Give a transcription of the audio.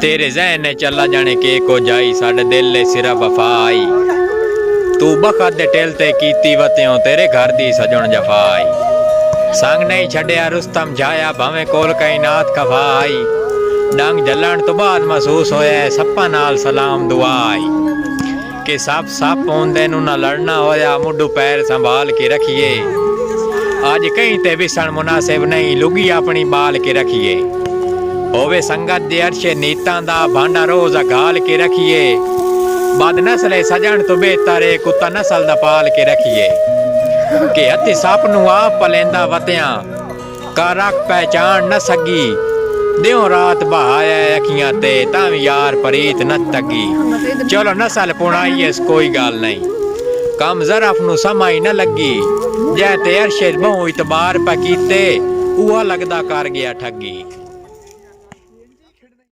तेरे जहन ने चला जाने के को जाई साडे दिल ले सिरा वफा आई। तू बखत दे टेल ते कीती वत्यों तेरे घर दी सजण जफा आई। संग नहीं छड़िया रुस्तम जाया भावें कोल कायनात खफा आई। डंग जलन तो बाद महसूस होया सप्पा नाल सलाम दुआ आई। कि सप होंदे नू ना लड़ना होया मुड्डू पैर संभाल के रखिए। अज कहीं ते विसण मुनासिब नहीं लुगी अपनी बाल के रखिए। होवे संगत दे अरशे नीतां दा भांडा रोज गाल के रखिए। बद नस्ले सजण तो बेहतर है कुत्ता नस्ल दा पाल के रखिए। कि हथी सप नू आप पलेंदा वत्यां का रख पहचान न सगी। दियों रात बहाया अखियां ते तां यार परीत न तगी। चलो नस्ल पुणाई इस कोई गाल नहीं कम जरफ नू समाई न लगी। जै ते अरशे बहु इतबार पकीते उहा लगदा कर गया ठगी।